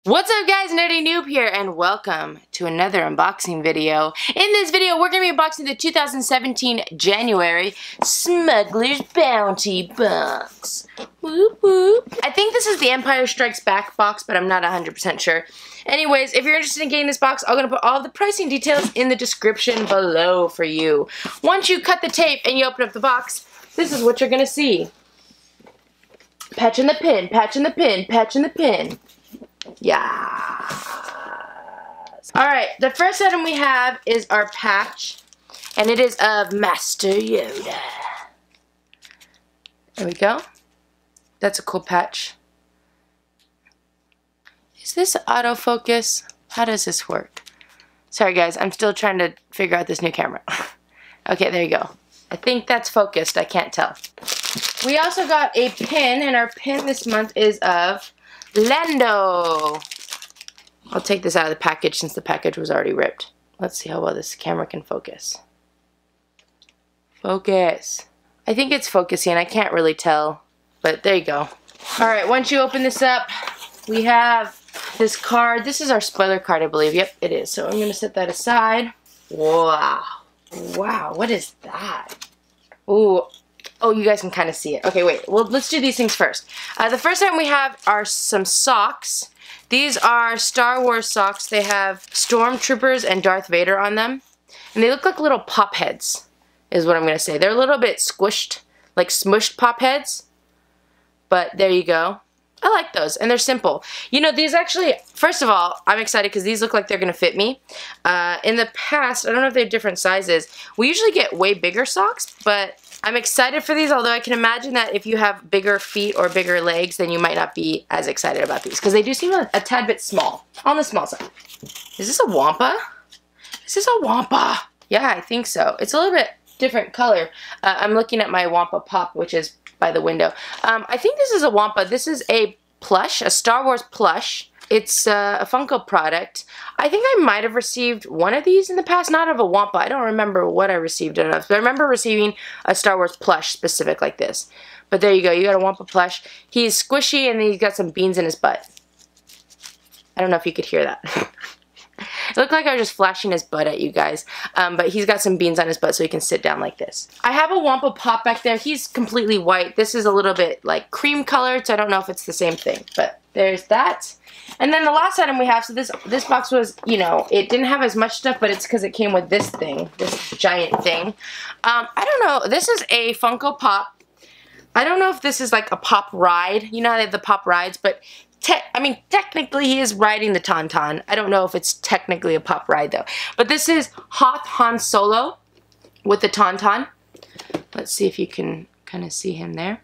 What's up guys, Nerdy Noob here, and welcome to another unboxing video. In this video, we're going to be unboxing the 2017 January Smugglers Bounty Box. Whoop whoop. I think this is the Empire Strikes Back box, but I'm not 100% sure. Anyways, if you're interested in getting this box, I'm going to put all the pricing details in the description below for you. Once you cut the tape and you open up the box, this is what you're going to see. Patch in the pin, patch in the pin, patch in the pin. Yeah. Alright, the first item we have is our patch, and it is of Master Yoda. There we go. That's a cool patch. Is this autofocus? How does this work? Sorry guys, I'm still trying to figure out this new camera. Okay, there you go. I think that's focused, I can't tell. We also got a pin, and our pin this month is of Lando. I'll take this out of the package since the package was already ripped. Let's see how well this camera can focus. Focus. I think it's focusing. I can't really tell, but there you go. Alright, once you open this up, we have this card. This is our spoiler card, I believe. Yep, it is. So I'm going to set that aside. Wow. Wow, what is that? Ooh. Oh, you guys can kind of see it. Okay, wait. Well, let's do these things first. The first item we have are some socks. These are Star Wars socks. They have Stormtroopers and Darth Vader on them. And they look like little pop heads, is what I'm going to say. They're a little bit squished, like smushed pop heads. But there you go. I like those, and they're simple. You know, these actually, first of all, I'm excited because these look like they're going to fit me. In the past, I don't know if they have different sizes. We usually get way bigger socks, but I'm excited for these, although I can imagine that if you have bigger feet or bigger legs, then you might not be as excited about these, because they do seem a tad bit small, on the small side. Is this a Wampa? Is this a Wampa? Yeah, I think so. It's a little bit different color. I'm looking at my Wampa Pop, which is by the window. I think this is a Wampa. This is a plush, a Star Wars plush. It's a Funko product. I think I might have received one of these in the past, not of a Wampa. I don't remember what I received it of, but I remember receiving a Star Wars plush specific like this. But there you go, you got a Wampa plush. He's squishy and he's got some beans in his butt. I don't know if you could hear that. It looked like I was just flashing his butt at you guys, but he's got some beans on his butt so he can sit down like this. I have a Wampa Pop back there. He's completely white. This is a little bit like cream colored, so I don't know if it's the same thing, but there's that. And then the last item we have, so this box was, you know, it didn't have as much stuff, but it's because it came with this thing, this giant thing. I don't know, this is a Funko Pop. I don't know if this is like a Pop ride. You know how they have the Pop rides, but I mean, technically he is riding the Tauntaun. I don't know if it's technically a Pop ride though. But this is Hoth Han Solo with the Tauntaun. Let's see if you can kind of see him there.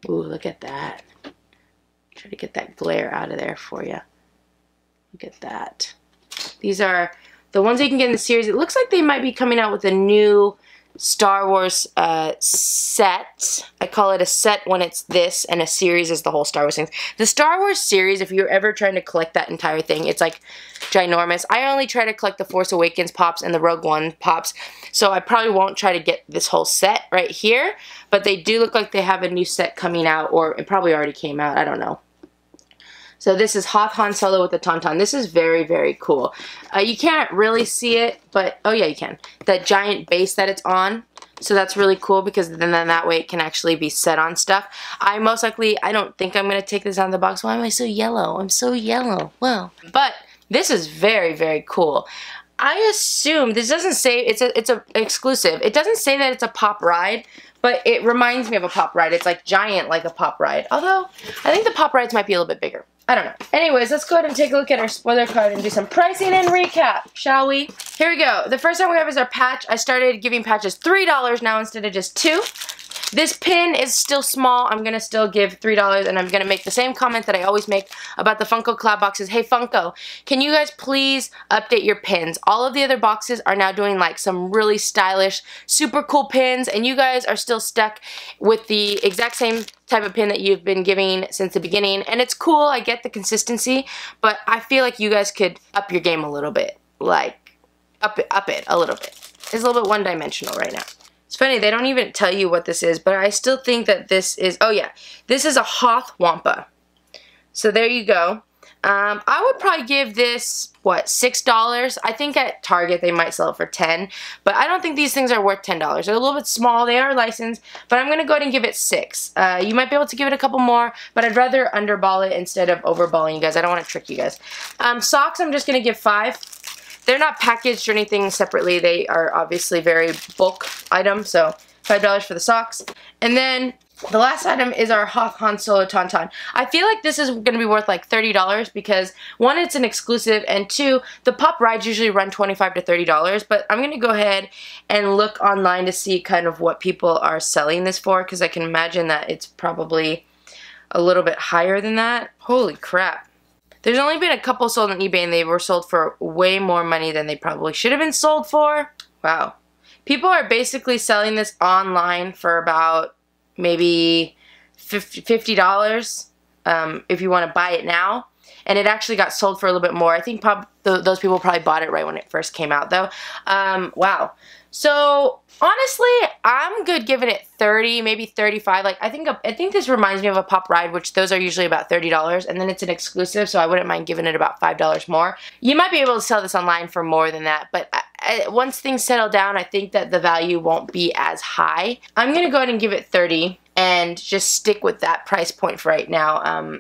Ooh, look at that. Try to get that glare out of there for you. Look at that. These are the ones that you can get in the series. It looks like they might be coming out with a new Star Wars set. I call it a set when it's this, and a series is the whole Star Wars thing. The Star Wars series, if you're ever trying to collect that entire thing, it's like ginormous. I only try to collect the Force Awakens pops and the Rogue One pops, so I probably won't try to get this whole set right here, but they do look like they have a new set coming out, or it probably already came out, I don't know. So this is Hoth Han Solo with the Tauntaun. This is very, very cool. You can't really see it, but, oh yeah, you can. That giant base that it's on. So that's really cool because then that way it can actually be set on stuff. I don't think I'm going to take this out of the box. Why am I so yellow? I'm so yellow. Well, but this is very, very cool. I assume, this doesn't say, it's a exclusive. It doesn't say that it's a Pop ride, but it reminds me of a Pop ride. It's like giant like a Pop ride. Although, I think the Pop rides might be a little bit bigger. I don't know. Anyways, let's go ahead and take a look at our spoiler card and do some pricing and recap, shall we? Here we go. The first one we have is our patch. I started giving patches $3 now instead of just $2. This pin is still small. I'm going to still give $3, and I'm going to make the same comment that I always make about the Funko collab boxes. Hey Funko, can you guys please update your pins? All of the other boxes are now doing like some really stylish, super cool pins, and you guys are still stuck with the exact same type of pin that you've been giving since the beginning. And it's cool, I get the consistency, but I feel like you guys could up your game a little bit. Like, up it a little bit. It's a little bit one-dimensional right now. It's funny, they don't even tell you what this is, but I still think that this is, oh yeah, this is a Hoth Wampa. So there you go. I would probably give this, what, $6? I think at Target they might sell it for $10, but I don't think these things are worth $10. They're a little bit small, they are licensed, but I'm going to go ahead and give it $6. You might be able to give it a couple more, but I'd rather underball it instead of overballing you guys. I don't want to trick you guys. Socks, I'm just going to give $5. They're not packaged or anything separately. They are obviously very bulk items, so $5 for the socks. And then the last item is our Han Solo Tauntaun. I feel like this is going to be worth like $30 because, one, it's an exclusive, and two, the pop rides usually run $25 to $30, but I'm going to go ahead and look online to see kind of what people are selling this for, because I can imagine that it's probably a little bit higher than that. Holy crap. There's only been a couple sold on eBay, and they were sold for way more money than they probably should have been sold for. Wow. People are basically selling this online for about maybe $50 if you want to buy it now, and it actually got sold for a little bit more. I think those people probably bought it right when it first came out, though. Wow. So honestly, I'm good giving it 30, maybe 35. Like I think this reminds me of a pop ride, which those are usually about $30, and then it's an exclusive, so I wouldn't mind giving it about $5 more. You might be able to sell this online for more than that, but once things settle down, I think that the value won't be as high. I'm gonna go ahead and give it 30 and just stick with that price point for right now.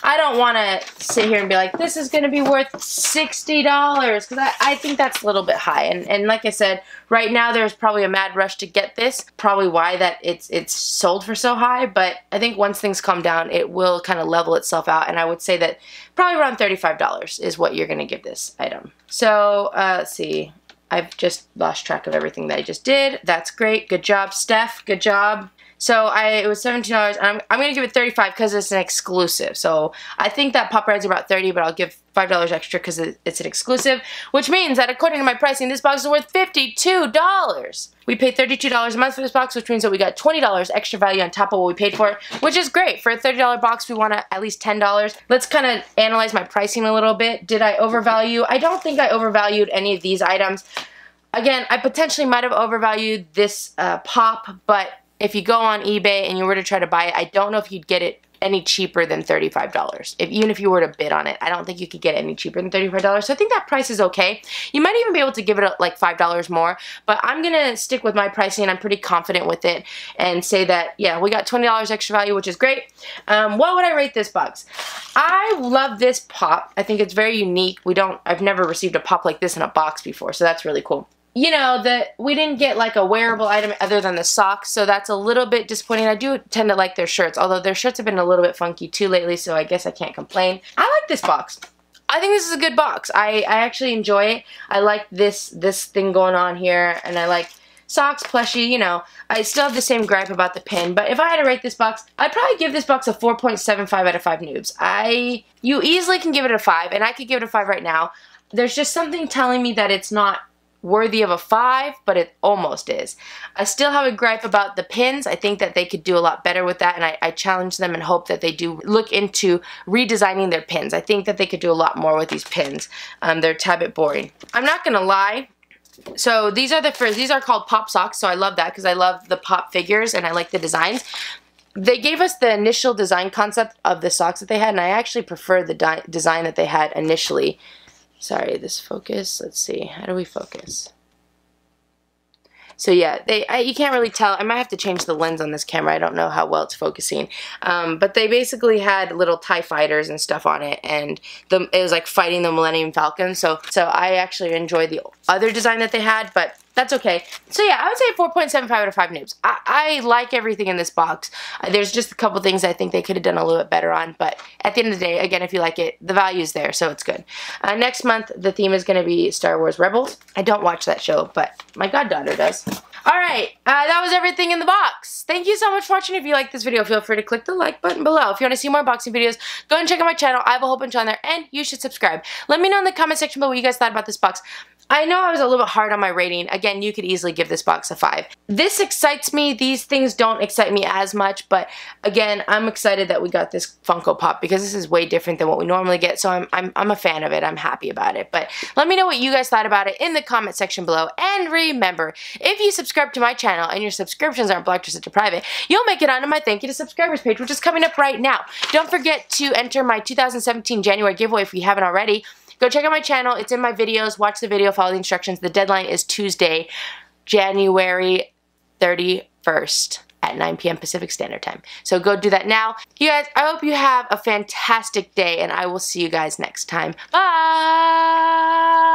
I don't want to sit here and be like, this is going to be worth $60, because I think that's a little bit high. And like I said, right now there's probably a mad rush to get this. Probably why that it's sold for so high. But I think once things calm down, it will kind of level itself out. And I would say that probably around $35 is what you're going to give this item. So let's see. I've just lost track of everything that I just did. That's great. Good job, Steph. Good job. So it was $17, and I'm going to give it $35 because it's an exclusive. So I think that pop rides are about $30, but I'll give $5 extra because it's an exclusive, which means that according to my pricing, this box is worth $52. We paid $32 a month for this box, which means that we got $20 extra value on top of what we paid for it, which is great. For a $30 box, we want at least $10. Let's kind of analyze my pricing a little bit. Did I overvalue? I don't think I overvalued any of these items. Again, I potentially might have overvalued this pop, but if you go on eBay and you were to try to buy it, I don't know if you'd get it any cheaper than $35. Even if you were to bid on it, I don't think you could get it any cheaper than $35. So I think that price is okay. You might even be able to give it like $5 more, but I'm going to stick with my pricing. I'm pretty confident with it and say that, yeah, we got $20 extra value, which is great. What would I rate this box? I love this pop. I think it's very unique. I've never received a pop like this in a box before, so that's really cool. You know, we didn't get like a wearable item other than the socks, so that's a little bit disappointing. I do tend to like their shirts, although their shirts have been a little bit funky too lately, so I guess I can't complain. I like this box. I think this is a good box. I actually enjoy it. I like this thing going on here, and I like socks, plushie, you know. I still have the same gripe about the pin, but if I had to rate this box, I'd probably give this box a 4.75 out of 5 noobs. You easily can give it a 5, and I could give it a 5 right now. There's just something telling me that it's not worthy of a 5, but it almost is. I still have a gripe about the pins. I think that they could do a lot better with that, and I challenge them and hope that they do look into redesigning their pins. I think that they could do a lot more with these pins. They're a tad bit boring. I'm not gonna lie. So these are these are called pop socks, so I love that because I love the pop figures and I like the designs. They gave us the initial design concept of the socks that they had, and I actually prefer the design that they had initially. Sorry, this focus. Let's see. How do we focus? So yeah, you can't really tell. I might have to change the lens on this camera. I don't know how well it's focusing. But they basically had little TIE fighters and stuff on it, and it was like fighting the Millennium Falcon. So I actually enjoyed the other design that they had, but that's okay. So yeah, I would say 4.75 out of 5 noobs. I like everything in this box. There's just a couple things I think they could have done a little bit better on, but at the end of the day, again, if you like it, the value's there, so it's good. Next month, the theme is going to be Star Wars Rebels. I don't watch that show, but my goddaughter does. Alright, that was everything in the box. Thank you so much for watching. If you like this video, feel free to click the like button below. If you want to see more unboxing videos, go and check out my channel. I have a whole bunch on there, and you should subscribe. Let me know in the comment section below what you guys thought about this box. I know I was a little bit hard on my rating. Again, again, you could easily give this box a 5. This excites me. These things don't excite me as much, but again, I'm excited that we got this Funko Pop because this is way different than what we normally get, so I'm a fan of it. I'm happy about it. But let me know what you guys thought about it in the comment section below. And remember, if you subscribe to my channel and your subscriptions aren't blocked or set to private, you'll make it onto my thank you to subscribers page, which is coming up right now. Don't forget to enter my 2017 January giveaway if you haven't already. Go check out my channel. It's in my videos. Watch the video. Follow the instructions. The deadline is Tuesday, January 31st at 9 p.m. Pacific Standard Time. So go do that now. You guys, I hope you have a fantastic day, and I will see you guys next time. Bye!